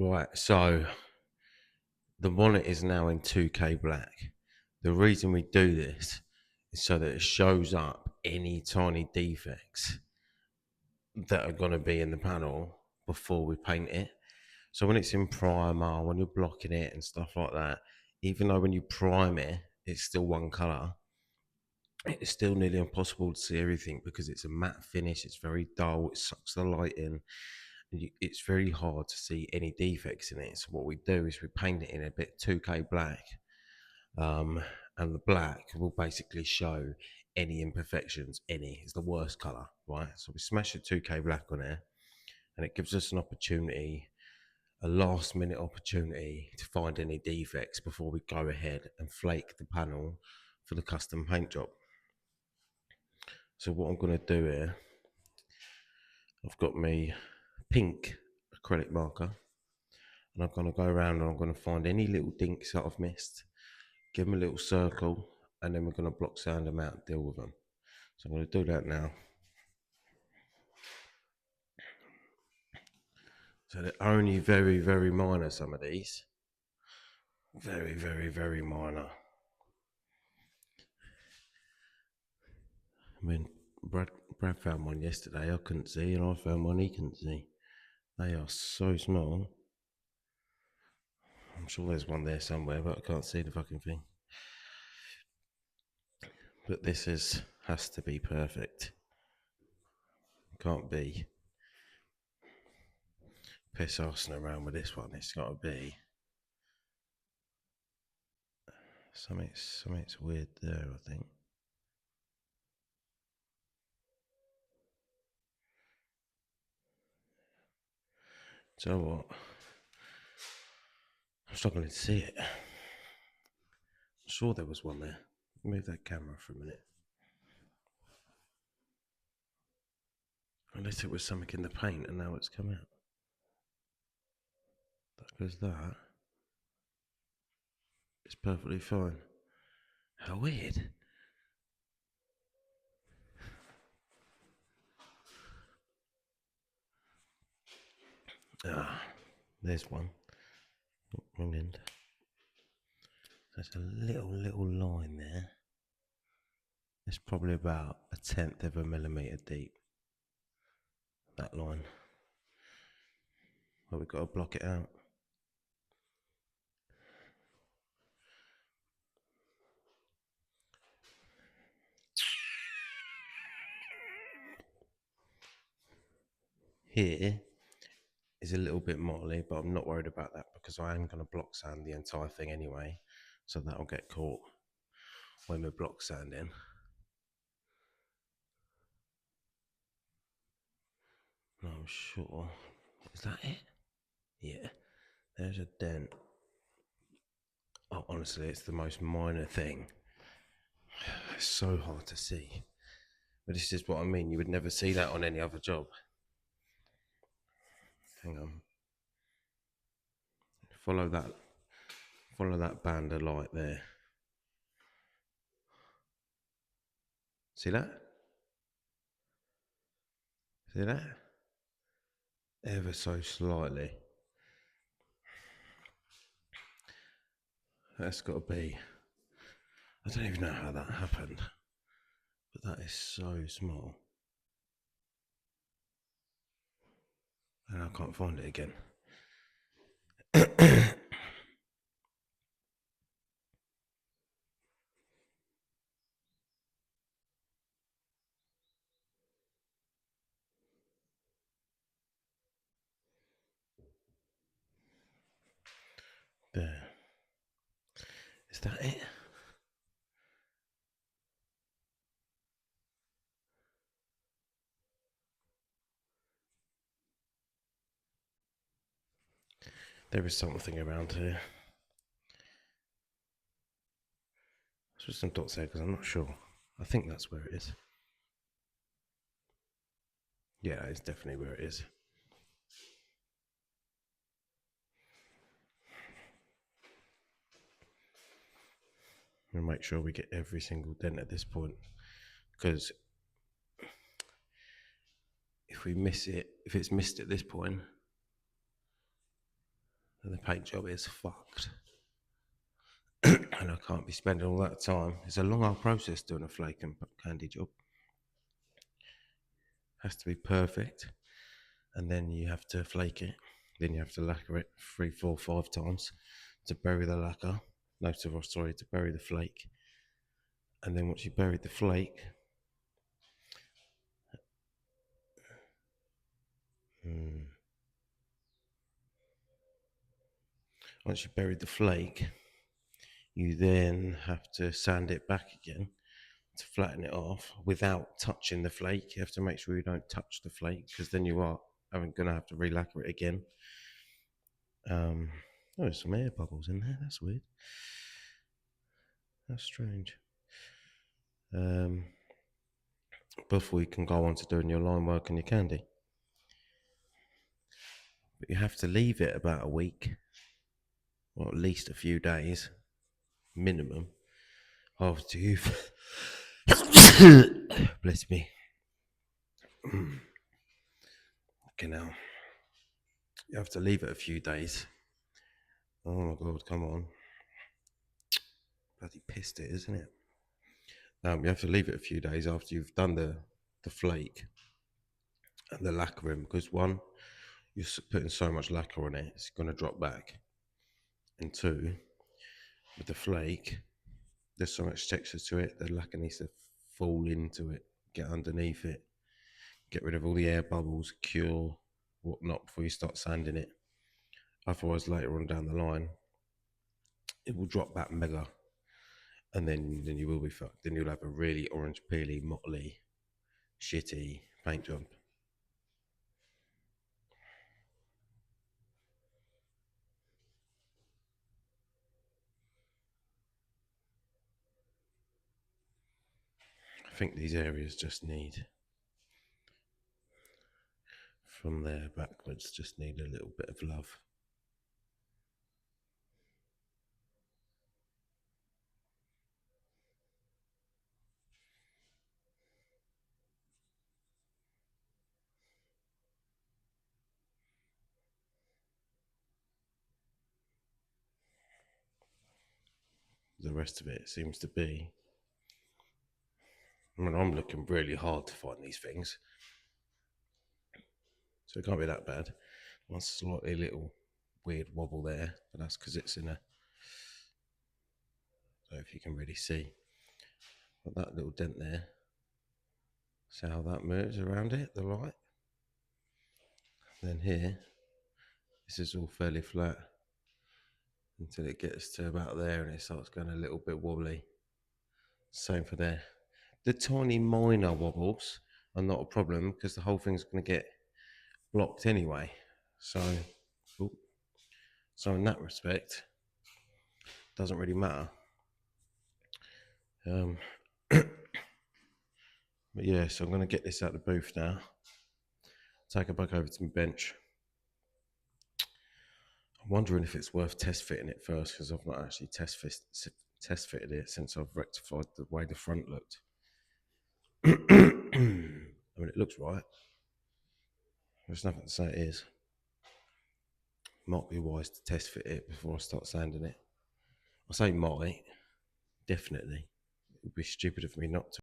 Right, so the monitor is now in 2K black. The reason we do this is so that it shows up any tiny defects that are going to be in the panel before we paint it. So when it's in primer, when you're blocking it and stuff like that, even though when you prime it, it's still one color, it's still nearly impossible to see everything because it's a matte finish. It's very dull. It sucks the light in. It's very hard to see any defects in it. So what we do is we paint it in a bit 2K black, um, and the black will basically show any imperfections. Any is the worst color, right? So we smash a 2K black on there, and it gives us an opportunity, a last minute opportunity to find any defects before we go ahead and flake the panel for the custom paint job. So what I'm going to do here, I've got my pink acrylic marker, and I'm going to go around and I'm going to find any little dinks that I've missed, give them a little circle, and then we're going to block sand them out and deal with them. So I'm going to do that now. So they're only very, very minor, some of these. Very, very, very minor. I mean, Brad found one yesterday I couldn't see, and I found one he couldn't see. They are so small. I'm sure there's one there somewhere, but I can't see the fucking thing. But this has to be perfect. Can't be piss arsing around with this one. It's got to be something's weird there, I think. So what? I'm struggling to see it. I'm sure there was one there. Move that camera for a minute. Unless it was something in the paint and now it's come out. Because that is perfectly fine. How weird. Ah, there's one. Wrong end. There's a little line there. It's probably about 1/10 of a millimetre deep. That line. But we've got to block it out. Here is a little bit mottly, but I'm not worried about that because I am going to block sand the entire thing anyway. So that'll get caught when we're block sanding. No, I'm sure. Is that it? Yeah. There's a dent. Oh, honestly, it's the most minor thing. It's so hard to see. But this is what I mean. You would never see that on any other job. Hang on. Follow that band of light there. See that? See that? Ever so slightly. That's got to be. I don't even know how that happened. But that is so small. And I can't find it again. There. Is that it? There is something around here. Let's put some dots there because I'm not sure. I think that's where it is. Yeah, it's definitely where it is. We'll make sure we get every single dent at this point, because if we miss it, if it's missed at this point, and the paint job is fucked. And I can't be spending all that time. It's a long old process doing a flake and candy job. Has to be perfect, and then you have to flake it. Then you have to lacquer it 3, 4, 5 times to bury the lacquer. No, sorry, to bury the flake. And then once you buried the flake, once you buried the flake, you then have to sand it back again to flatten it off without touching the flake. You have to make sure you don't touch the flake, because then you are going to have to re-lacquer it again. Oh, there's some air bubbles in there. That's weird. That's strange. Before you can go on to doing your line work and your candy. But you have to leave it about a week, or at least a few days, minimum, after you've... Bless me. Okay, now. You have to leave it a few days. Oh my God, come on. Bloody pissed it, isn't it? You have to leave it a few days after you've done the flake and the lacquering, because one, you're putting so much lacquer on it, it's going to drop back. And two, with the flake, there's so much texture to it, the lacquer needs to fall into it, get underneath it, get rid of all the air bubbles, cure, whatnot before you start sanding it. Otherwise, later on down the line, it will drop back mega, and then you will be fucked. Then you'll have a really orange peely, motley, shitty paint job. I think these areas just need, from there backwards, just need a little bit of love. The rest of it seems to be, I mean, I'm looking really hard to find these things, so it can't be that bad. One slightly little weird wobble there, but that's because it's in a, so if you can really see, but that little dent there, see how that moves around it, the light. Then here, this is all fairly flat until it gets to about there and it starts going a little bit wobbly. Same for there. The tiny minor wobbles are not a problem because the whole thing's going to get blocked anyway. So in that respect, doesn't really matter. But yeah, so I'm going to get this out of the booth now. Take it back over to my bench. I'm wondering if it's worth test fitting it first, because I've not actually test fitted it since I've rectified the way the front looked. I mean, it looks right. There's nothing to say it is. Might be wise to test fit it before I start sanding it. I say might, definitely. It would be stupid of me not to.